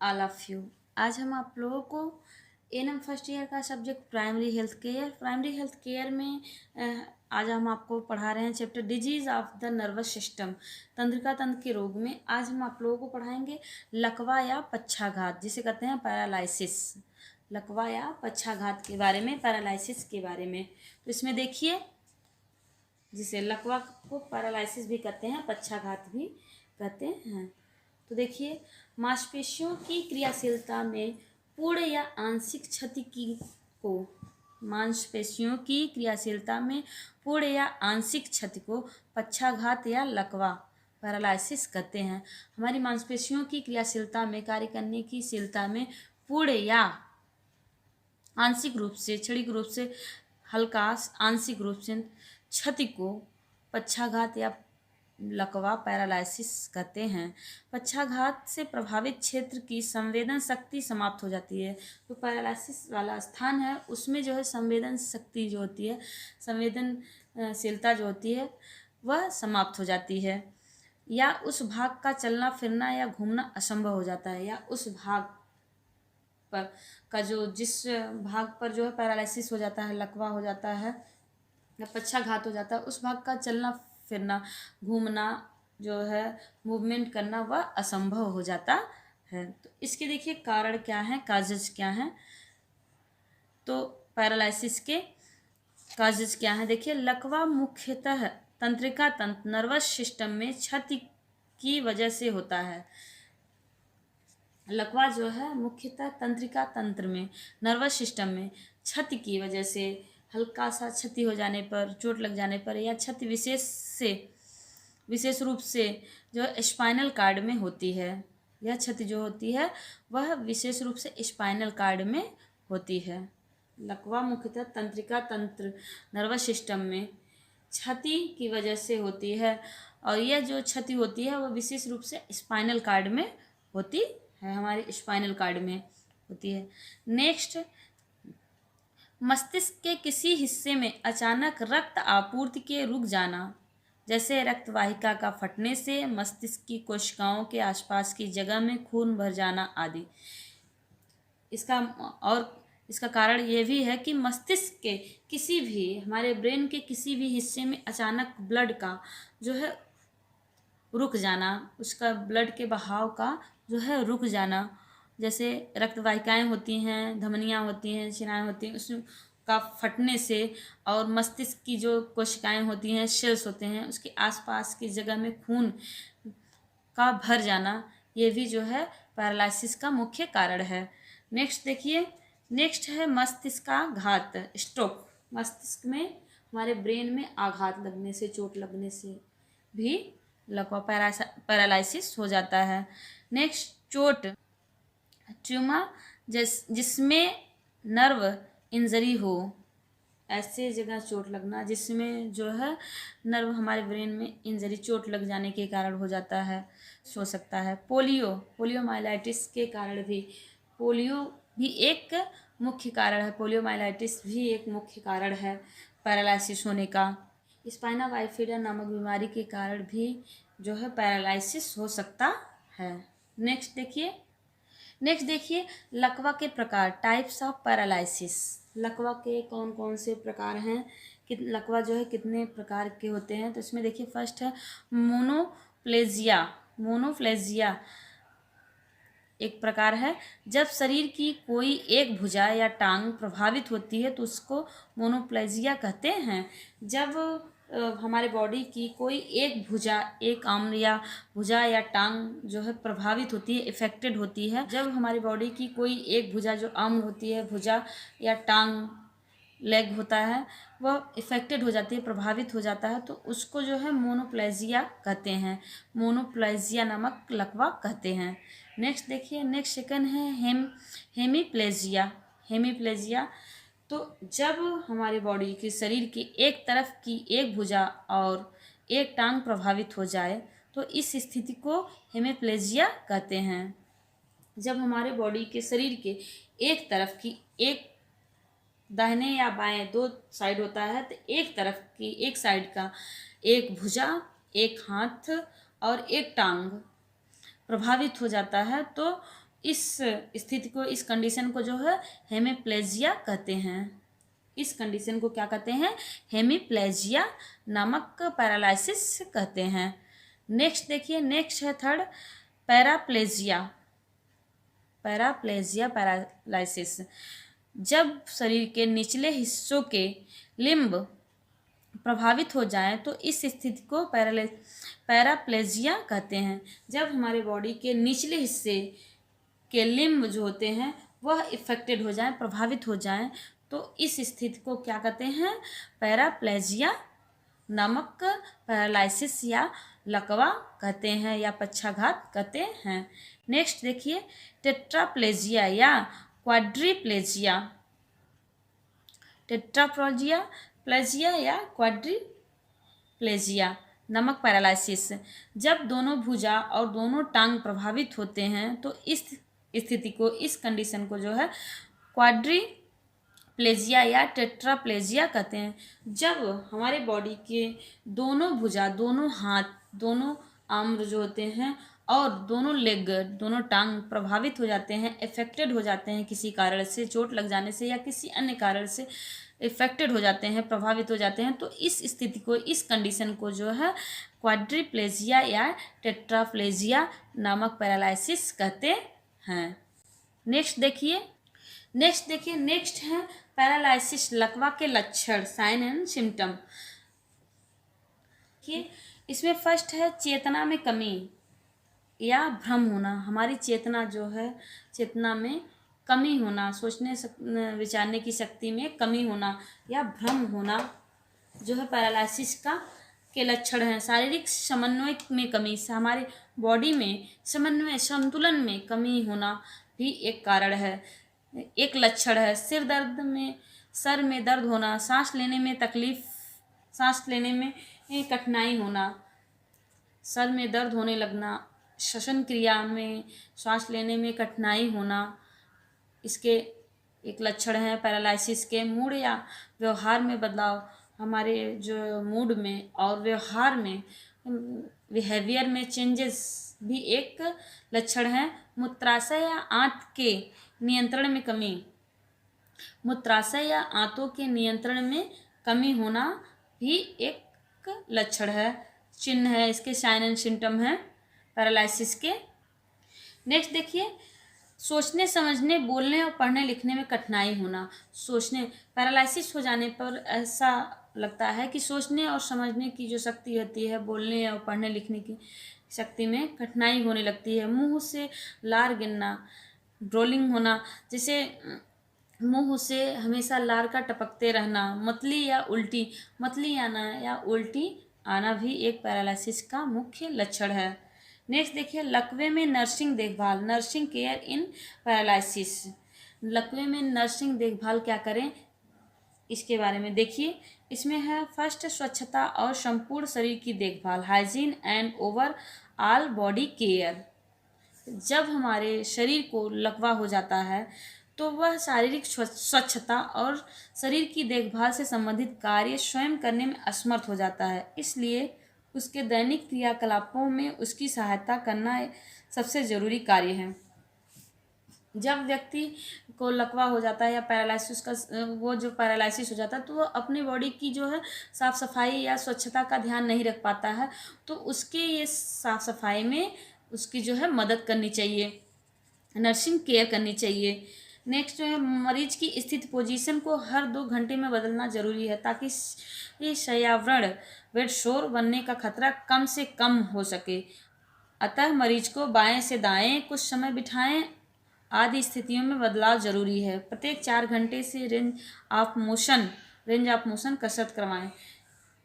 All of you. आज हम आप लोगों को एएनएम फर्स्ट ईयर का सब्जेक्ट प्राइमरी हेल्थ केयर में आज हम आपको पढ़ा रहे हैं chapter disease of the nervous system, तंत्रिका तंत्र के रोग में। आज हम आप लोगों को पढ़ाएंगे लकवा या पक्षाघात, जिसे कहते हैं पैरालाइसिस। लकवा या पक्षाघात के बारे में, पैरालाइसिस के बारे में। तो इसमें देखिए, जिसे लकवा को पैरालाइसिस भी कहते हैं, पक्षाघात भी कहते हैं। तो देखिए, मांसपेशियों की क्रियाशीलता में पूर्ण या आंशिक क्षति को मांसपेशियों की क्रियाशीलता में पूर्ण या आंशिक क्षति को पक्षाघात या लकवा पैरालाइसिस कहते हैं। हमारी मांसपेशियों की क्रियाशीलता में, कार्य करने की शीलता में पूर्ण या आंशिक रूप से, क्षणिक रूप से, हल्का आंशिक रूप से क्षति को पक्षाघात या लकवा पैरालाइसिस कहते हैं। पक्षाघात से प्रभावित क्षेत्र की संवेदन शक्ति समाप्त हो जाती है। तो पैरालाइसिस वाला स्थान है, उसमें जो है संवेदन शक्ति जो होती है, संवेदनशीलता जो होती है, वह समाप्त हो जाती है, या उस भाग का चलना फिरना या घूमना असंभव हो जाता है, या उस भाग पर का जिस भाग पर जो है पैरालाइसिस हो जाता है, लकवा हो जाता है या पक्षाघात हो जाता है, उस भाग का चलना फिरना, घूमना जो है, मूवमेंट करना, वह असंभव हो जाता है। तो इसके देखिए कारण क्या है, काजेज क्या हैं। तो पैरालाइसिस के काजेज क्या है, देखिए, लकवा मुख्यतः तंत्रिका तंत्र नर्वस सिस्टम में क्षति की वजह से होता है। लकवा जो है मुख्यतः तंत्रिका तंत्र में, नर्वस सिस्टम में क्षति की वजह से, हल्का सा क्षति हो जाने पर, चोट लग जाने पर, या क्षति विशेष रूप से जो स्पाइनल कार्ड में होती है। यह क्षति जो होती है वह विशेष रूप से स्पाइनल कार्ड में होती है। लकवा मुख्यतः तंत्रिका तंत्र नर्वस सिस्टम में क्षति की वजह से होती है, और यह जो क्षति होती है वह विशेष रूप से स्पाइनल कार्ड में होती है, हमारे स्पाइनल कार्ड में होती है। नेक्स्ट, मस्तिष्क के किसी हिस्से में अचानक रक्त आपूर्ति के रुक जाना, जैसे रक्त वाहिका का फटने से मस्तिष्क की कोशिकाओं के आसपास की जगह में खून भर जाना आदि। इसका कारण ये भी है कि मस्तिष्क के किसी भी, हमारे ब्रेन के किसी भी हिस्से में अचानक ब्लड का जो है रुक जाना, उसका ब्लड के बहाव का जो है रुक जाना, जैसे रक्त वाहिकाएँ होती हैं, धमनियाँ होती हैं, शिराएँ होती हैं, उसका फटने से, और मस्तिष्क की जो कोशिकाएँ होती हैं, सेल्स होते हैं, उसके आसपास की जगह में खून का भर जाना, ये भी जो है पैरालिसिस का मुख्य कारण है। नेक्स्ट देखिए, नेक्स्ट है मस्तिष्काघात, स्ट्रोक। मस्तिष्क में, हमारे ब्रेन में आघात लगने से, चोट लगने से भी लकवा पैरालाइसिस हो जाता है। नेक्स्ट, चोट, ट्यूमर, जिसमें नर्व इंजरी हो, ऐसे जगह चोट लगना जिसमें जो है नर्व, हमारे ब्रेन में इंजरी, चोट लग जाने के कारण हो जाता है, हो सकता है। पोलियोमाइलाइटिस के कारण भी, पोलियो भी एक मुख्य कारण है, पोलियोमाइलाइटिस भी एक मुख्य कारण है पैरालाइसिस होने का। स्पाइना बाइफिडा नामक बीमारी के कारण भी जो है पैरालाइसिस हो सकता है। नेक्स्ट देखिए, लकवा के प्रकार, टाइप्स ऑफ पैरालाइसिस। लकवा के कौन कौन से प्रकार हैं, कि लकवा जो है कितने प्रकार के होते हैं। तो इसमें देखिए, फर्स्ट है मोनोप्लेजिया एक प्रकार है। जब शरीर की कोई एक भुजा या टांग प्रभावित होती है तो उसको मोनोप्लेजिया कहते हैं। जब हमारे बॉडी की कोई एक भुजा, एक अंग या भुजा या टांग जो है प्रभावित होती है, इफेक्टेड होती है, जब हमारी बॉडी की कोई एक भुजा, जो अंग होती है, भुजा या टांग, लेग होता है, वह इफेक्टेड हो जाती है, प्रभावित हो जाता है, तो उसको जो है मोनोप्लेजिया कहते हैं, मोनोप्लेजिया नामक लकवा कहते हैं। नेक्स्ट देखिए, नेक्स्ट सेकंड है हेमीप्लेजिया। तो जब हमारी बॉडी की, शरीर की एक तरफ की एक भुजा और एक टांग प्रभावित हो जाए तो इस स्थिति को हेमीप्लेजिया कहते हैं। जब हमारे बॉडी के, शरीर के एक तरफ की, एक दाहिने या बाएं दो साइड होता है, तो एक तरफ की, एक साइड का एक भुजा, एक हाथ और एक टांग प्रभावित हो जाता है, तो इस स्थिति को, इस कंडीशन को जो है हेमिप्लेजिया कहते हैं। इस कंडीशन को क्या कहते हैं? हेमिप्लेजिया नामक पैरालिसिस कहते हैं। नेक्स्ट देखिए, नेक्स्ट है थर्ड पैराप्लेजिया। पैराप्लेजिया पैरालिसिस, जब शरीर के निचले हिस्सों के लिम्ब प्रभावित हो जाएं तो इस स्थिति को पैराप्लेजिया कहते हैं। जब हमारे बॉडी के निचले हिस्से के लिम्ब जो होते हैं वह इफेक्टेड हो जाएं, प्रभावित हो जाएं, तो इस स्थिति को क्या कहते हैं? पैराप्लेजिया नामक पैरालिसिस या लकवा कहते हैं या पक्षाघात कहते हैं। नेक्स्ट देखिए, टेट्राप्लेजिया या क्वाड्रीप्लेजिया। टेट्राप्लेजिया या क्वाड्रीप्लेजिया नामक पैरालिसिस, जब दोनों भुजा और दोनों टांग प्रभावित होते हैं तो इस स्थिति को, इस कंडीशन को जो है क्वाड्रीप्लेजिया या टेट्राप्लेजिया कहते हैं। जब हमारे बॉडी के दोनों भुजा, दोनों हाथ, दोनों आर्म जो होते हैं और दोनों लेग, दोनों टांग प्रभावित हो जाते हैं, इफेक्टेड हो जाते हैं किसी कारण से, चोट लग जाने से या किसी अन्य कारण से इफेक्टेड हो जाते हैं, प्रभावित हो जाते हैं, तो इस स्थिति को, इस कंडीशन को जो है क्वाड्रीप्लेजिया या टेट्राप्लेजिया नामक पैरालिसिस कहते हैं। नेक्स्ट देखिए, नेक्स्ट है पैरालिसिस लकवा के लक्षण, साइन एंड सिम्टम। इसमें फर्स्ट है चेतना में कमी या भ्रम होना। हमारी चेतना जो है, चेतना में कमी होना, सोचने विचारने की शक्ति में कमी होना या भ्रम होना जो है पैरालिसिस के लक्षण हैं। शारीरिक समन्वय में कमी, हमारे बॉडी में समन्वय, संतुलन में कमी होना भी एक कारण है, एक लक्षण है। सर में दर्द होना, सांस लेने में तकलीफ, सांस लेने में कठिनाई होना, सर में दर्द होने लगना, श्वसन क्रिया में सांस लेने में कठिनाई होना, इसके एक लक्षण है पैरालिसिस के। मूड या व्यवहार में बदलाव, हमारे जो मूड में और व्यवहार में, बिहेवियर में चेंजेस भी एक लक्षण है। मूत्राशय या आंत के नियंत्रण में कमी, मूत्राशय या आंतों के नियंत्रण में कमी होना भी एक लक्षण है, चिन्ह है, इसके साइन एंड सिम्टम है पैरालिसिस के। नेक्स्ट देखिए, सोचने समझने, बोलने और पढ़ने लिखने में कठिनाई होना। पैरालिसिस हो जाने पर ऐसा लगता है कि सोचने और समझने की जो शक्ति होती है, बोलने और पढ़ने लिखने की शक्ति में कठिनाई होने लगती है। मुंह से लार गिरना, ड्रोलिंग होना, जैसे मुंह से हमेशा लार का टपकते रहना, मतली आना या उल्टी आना भी एक पैरालिसिस का मुख्य लक्षण है। नेक्स्ट देखिए, लकवे में नर्सिंग देखभाल, नर्सिंग केयर इन पैरालिसिस। लकवे में नर्सिंग देखभाल क्या करें, इसके बारे में देखिए। इसमें है फर्स्ट स्वच्छता और संपूर्ण शरीर की देखभाल, hygiene and over all body care. जब हमारे शरीर को लकवा हो जाता है तो वह शारीरिक स्वच्छता और शरीर की देखभाल से संबंधित कार्य स्वयं करने में असमर्थ हो जाता है, इसलिए उसके दैनिक क्रियाकलापों में उसकी सहायता करना सबसे ज़रूरी कार्य है। जब व्यक्ति को लकवा हो जाता है या पैरालिसिस का, वो जो पैरालिसिस हो जाता है तो वो अपनी बॉडी की जो है साफ़ सफाई या स्वच्छता का ध्यान नहीं रख पाता है, तो उसके ये साफ़ सफाई में उसकी जो है मदद करनी चाहिए, नर्सिंग केयर करनी चाहिए। नेक्स्ट जो है, मरीज की स्थित पोजीशन को हर 2 घंटे में बदलना जरूरी है ताकि शय्यावरण बेड शोर बनने का खतरा कम से कम हो सके। अतः मरीज को बाएं से दाएं कुछ समय बिठाएं आदि स्थितियों में बदलाव जरूरी है। प्रत्येक 4 घंटे से रेंज ऑफ मोशन कसरत करवाएं।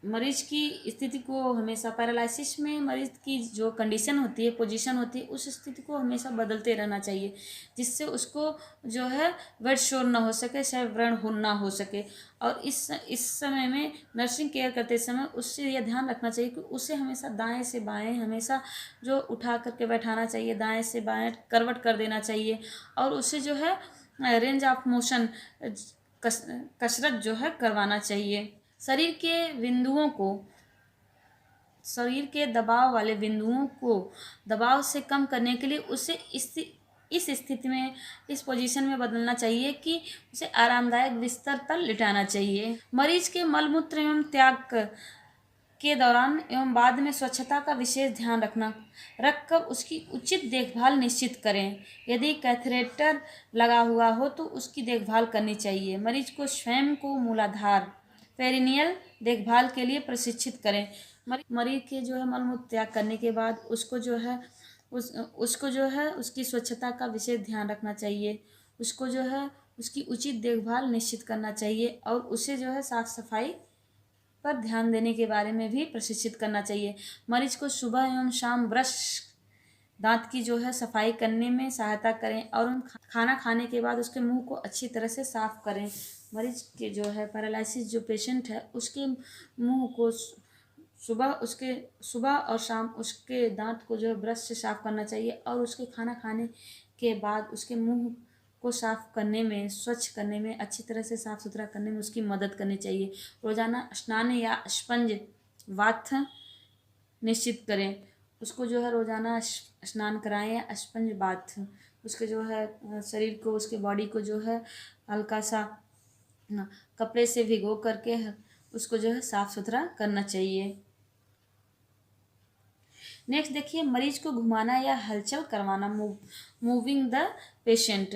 मरीज की स्थिति को हमेशा, पैरालिसिस में मरीज की जो कंडीशन होती है, पोजीशन होती है, उस स्थिति को हमेशा बदलते रहना चाहिए, जिससे उसको जो है बेड शोर ना हो सके, शय्यावरण ना हो सके। और इस समय में नर्सिंग केयर करते समय उससे यह ध्यान रखना चाहिए कि उसे हमेशा दाएं से बाएं हमेशा जो उठा करके बैठाना चाहिए, दाएं से बाएं करवट कर देना चाहिए, और उसे जो है रेंज ऑफ मोशन कसरत जो है करवाना चाहिए। शरीर के दबाव वाले बिंदुओं को दबाव से कम करने के लिए उसे इस स्थिति में, इस पोजीशन में बदलना चाहिए कि उसे आरामदायक बिस्तर पर लिटाना चाहिए। मरीज के मलमूत्र एवं त्याग के दौरान एवं बाद में स्वच्छता का विशेष ध्यान रखकर उसकी उचित देखभाल निश्चित करें। यदि कैथेटर लगा हुआ हो तो उसकी देखभाल करनी चाहिए। मरीज को स्वयं को मूलाधार पेरिनियल देखभाल के लिए प्रशिक्षित करें। मरीज के जो है मलमूत्र त्याग करने के बाद उसको जो है उसकी स्वच्छता का विशेष ध्यान रखना चाहिए। उसको जो है उसकी उचित देखभाल निश्चित करना चाहिए और उसे जो है साफ सफाई पर ध्यान देने के बारे में भी प्रशिक्षित करना चाहिए। मरीज को सुबह एवं शाम ब्रश दांत की जो है सफाई करने में सहायता करें और खाना खाने के बाद उसके मुंह को अच्छी तरह से साफ करें। मरीज के जो है पैरालिसिस जो पेशेंट है उसके मुंह को सुबह और शाम उसके दांत को जो है ब्रश से साफ करना चाहिए और उसके खाना खाने के बाद उसके मुंह को साफ करने में, स्वच्छ करने में, अच्छी तरह से साफ सुथरा करने में उसकी मदद करनी चाहिए। रोजाना स्नान या स्पंज बाथ निश्चित करें। उसको जो है रोजाना स्नान कराएं या स्पंज बाथ। उसके जो है शरीर को, उसके बॉडी को जो है हल्का सा कपड़े से भिगो करके उसको जो है साफ सुथरा करना चाहिए। नेक्स्ट देखिए, मरीज को घुमाना या हलचल करवाना, मूविंग द पेशेंट।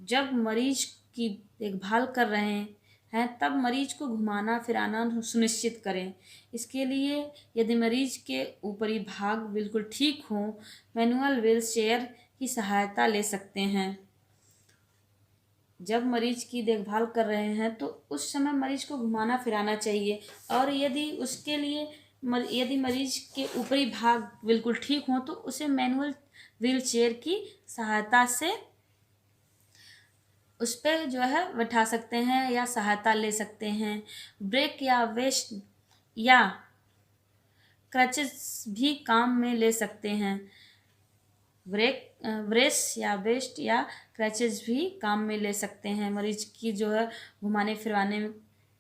जब मरीज की देखभाल कर रहे हैं तब मरीज को घुमाना फिराना सुनिश्चित करें। इसके लिए यदि मरीज के ऊपरी भाग बिल्कुल ठीक हो, मैनुअल व्हील चेयर की सहायता ले सकते हैं। जब मरीज की देखभाल कर रहे हैं तो उस समय मरीज को घुमाना फिराना चाहिए और यदि मरीज के ऊपरी भाग बिल्कुल ठीक हो तो उसे मैनुअल व्हील चेयर की सहायता से उस पर जो है बैठा सकते हैं या सहायता ले सकते हैं। ब्रेक या वेस्ट या क्रचेस भी काम में ले सकते हैं। ब्रेस या वेस्ट या क्रचेस भी काम में ले सकते हैं। मरीज की जो है घुमाने फिरवाने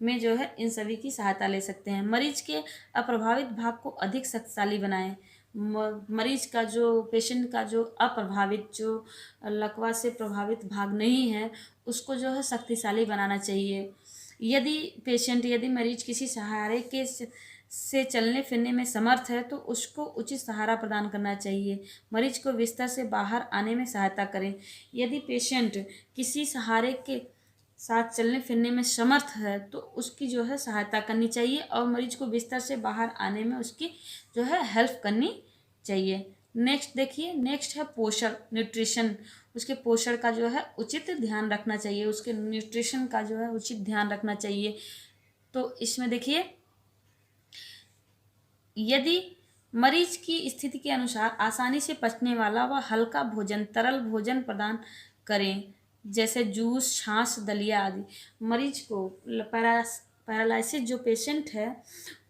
में जो है इन सभी की सहायता ले सकते हैं। मरीज के अप्रभावित भाग को अधिक शक्तिशाली बनाएं। मरीज का जो पेशेंट का जो अप्रभावित, जो लकवा से प्रभावित भाग नहीं है, उसको जो है शक्तिशाली बनाना चाहिए। यदि मरीज किसी सहारे से चलने फिरने में समर्थ है तो उसको उचित सहारा प्रदान करना चाहिए। मरीज को बिस्तर से बाहर आने में सहायता करें। यदि पेशेंट किसी सहारे के साथ चलने फिरने में समर्थ है तो उसकी जो है सहायता करनी चाहिए और मरीज को बिस्तर से बाहर आने में उसकी जो है हेल्प करनी चाहिए। नेक्स्ट देखिए, नेक्स्ट है पोषण, न्यूट्रिशन। उसके पोषण का जो है उचित ध्यान रखना चाहिए, उसके न्यूट्रिशन का जो है उचित ध्यान रखना चाहिए। तो इसमें देखिए, यदि मरीज की स्थिति के अनुसार आसानी से पचने वाला व हल्का भोजन, तरल भोजन प्रदान करें, जैसे जूस, छाछ, दलिया आदि। मरीज को पैरालिसिस जो पेशेंट है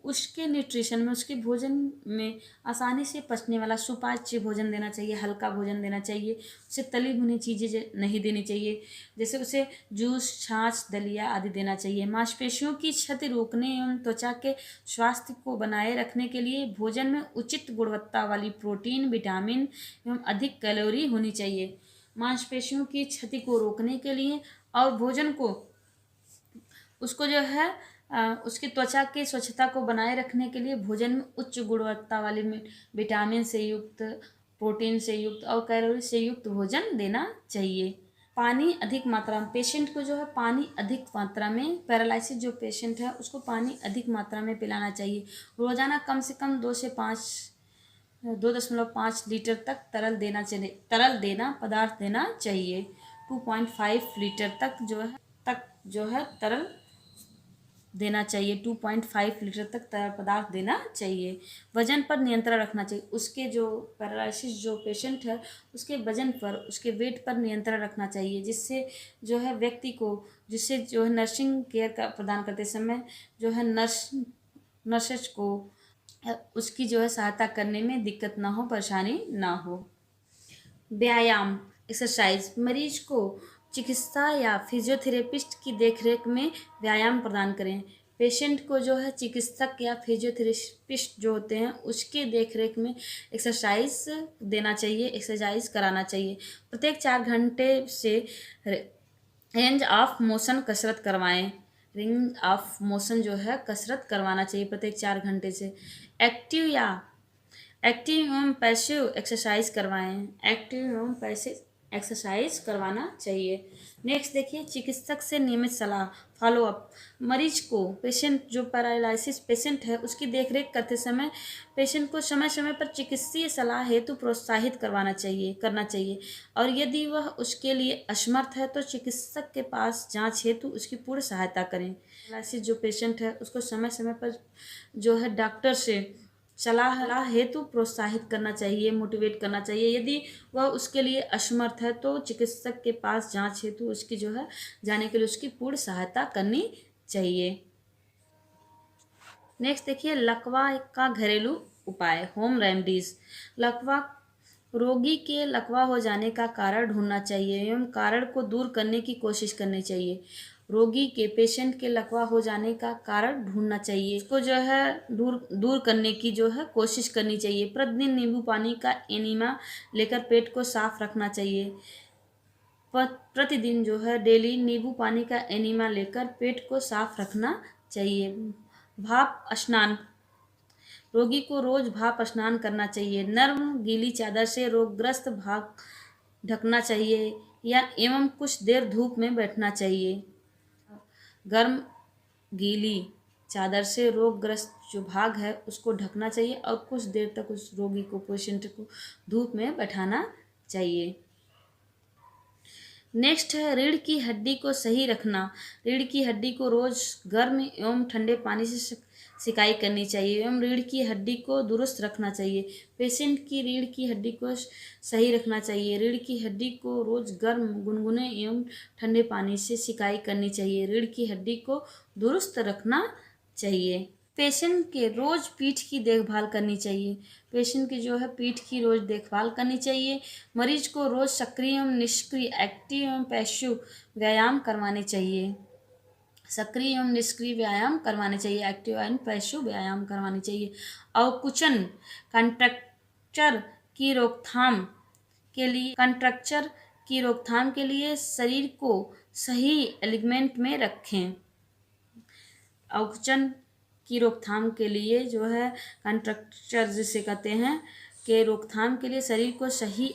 उसके न्यूट्रिशन में, उसके भोजन में आसानी से पचने वाला सुपाच्य भोजन देना चाहिए, हल्का भोजन देना चाहिए। उसे तली भुनी चीज़ें नहीं देनी चाहिए, जैसे उसे जूस, छाछ, दलिया आदि देना चाहिए। मांसपेशियों की क्षति रोकने एवं त्वचा के स्वास्थ्य को बनाए रखने के लिए भोजन में उचित गुणवत्ता वाली प्रोटीन, विटामिन एवं अधिक कैलोरी होनी चाहिए। मांसपेशियों की क्षति को रोकने के लिए और भोजन को उसको जो है उसकी त्वचा की स्वच्छता को बनाए रखने के लिए भोजन में उच्च गुणवत्ता वाली विटामिन से युक्त, प्रोटीन से युक्त और कैलोरी से युक्त भोजन देना चाहिए। पानी अधिक मात्रा में, पेशेंट को जो है पानी अधिक मात्रा में, पैरालिसिस जो पेशेंट है उसको पानी अधिक मात्रा में पिलाना चाहिए। रोजाना कम से कम 2.5 लीटर तक तरल पदार्थ देना चाहिए। 2.5 लीटर तक जो है तरल देना चाहिए। 2.5 लीटर तक तरल पदार्थ देना चाहिए। वजन पर नियंत्रण रखना चाहिए। उसके जो पैरालिसिस जो पेशेंट है उसके वजन पर, उसके वेट पर नियंत्रण रखना चाहिए, जिससे जो है जिससे जो है नर्सिंग केयर का प्रदान करते समय जो है नर्सेज को उसकी जो है सहायता करने में दिक्कत ना हो, परेशानी ना हो। व्यायाम, एक्सरसाइज। मरीज को चिकित्सा या फिजियोथेरेपिस्ट की देखरेख में व्यायाम प्रदान करें। पेशेंट को जो है चिकित्सक या फिजियोथेरेपिस्ट जो होते हैं उसके देखरेख में एक्सरसाइज देना चाहिए, एक्सरसाइज कराना चाहिए। प्रत्येक 4 घंटे से रेंज ऑफ मोशन कसरत करवाएं। रेंज ऑफ मोशन जो है कसरत करवाना चाहिए प्रत्येक 4 घंटे से। एक्टिव एवं पैसिव एक्सरसाइज करवाएं। एक्टिव एवं पैसिव एक्सरसाइज करवाना चाहिए। नेक्स्ट देखिए, चिकित्सक से नियमित सलाह, फॉलोअप। मरीज को, पेशेंट जो पैरालिसिस पेशेंट है उसकी देखरेख करते समय पेशेंट को समय समय पर चिकित्सीय सलाह हेतु प्रोत्साहित करना चाहिए और यदि वह उसके लिए असमर्थ है तो चिकित्सक के पास जांच हेतु उसकी पूर्ण सहायता करें। पैरालिसिस जो पेशेंट है उसको समय समय पर जो है डॉक्टर से सलाह हेतु प्रोत्साहित करना चाहिए, मोटिवेट करना चाहिए। यदि वह उसके लिए असमर्थ है तो चिकित्सक के पास जांच हेतु उसकी जो है जाने के लिए उसकी पूर्ण सहायता करनी चाहिए। नेक्स्ट देखिए, लकवा का घरेलू उपाय, होम रेमेडीज। रोगी के लकवा हो जाने का कारण ढूंढना चाहिए एवं कारण को दूर करने की कोशिश करनी चाहिए। रोगी के, पेशेंट के लकवा हो जाने का कारण ढूंढना चाहिए, इसको जो है दूर करने की जो है कोशिश करनी चाहिए। प्रतिदिन नींबू पानी का एनिमा लेकर पेट को साफ रखना चाहिए। प्रतिदिन जो है डेली नींबू पानी का एनिमा लेकर पेट को साफ रखना चाहिए। भाप स्नान, रोगी को रोज भाप स्नान करना चाहिए। नर्म गीली चादर से रोगग्रस्त भाग ढकना चाहिए या एवं कुछ देर धूप में बैठना चाहिए। गर्म गीली चादर से रोगग्रस्त जो भाग है उसको ढकना चाहिए और कुछ देर तक उस रोगी को, पेशेंट को धूप में बैठाना चाहिए। नेक्स्ट है रीढ़ की हड्डी को सही रखना। रीढ़ की हड्डी को रोज गर्म एवं ठंडे पानी से सिकाई करनी चाहिए एवं रीढ़ की हड्डी को दुरुस्त रखना चाहिए। पेशेंट की रीढ़ की हड्डी को सही रखना चाहिए। रीढ़ की हड्डी को रोज गर्म, गुनगुने एवं ठंडे पानी से सिकाई करनी चाहिए। रीढ़ की हड्डी को दुरुस्त रखना चाहिए। पेशेंट के रोज पीठ की देखभाल करनी चाहिए। पेशेंट की जो है पीठ की रोज देखभाल करनी चाहिए। मरीज को रोज सक्रिय एवं निष्क्रिय, एक्टिव एवं पैसिव व्यायाम करवाने चाहिए। सक्रिय एवं निष्क्रिय व्यायाम करवाने चाहिए, एक्टिव एंड पैसिव व्यायाम करवाने चाहिए। अवकुचन, कंट्रक्चर की रोकथाम के लिए शरीर को सही एलिग्नमेंट में रखें। अवकुचन की रोकथाम के लिए जो है कंट्रक्चर जिसे कहते हैं के रोकथाम के लिए शरीर को सही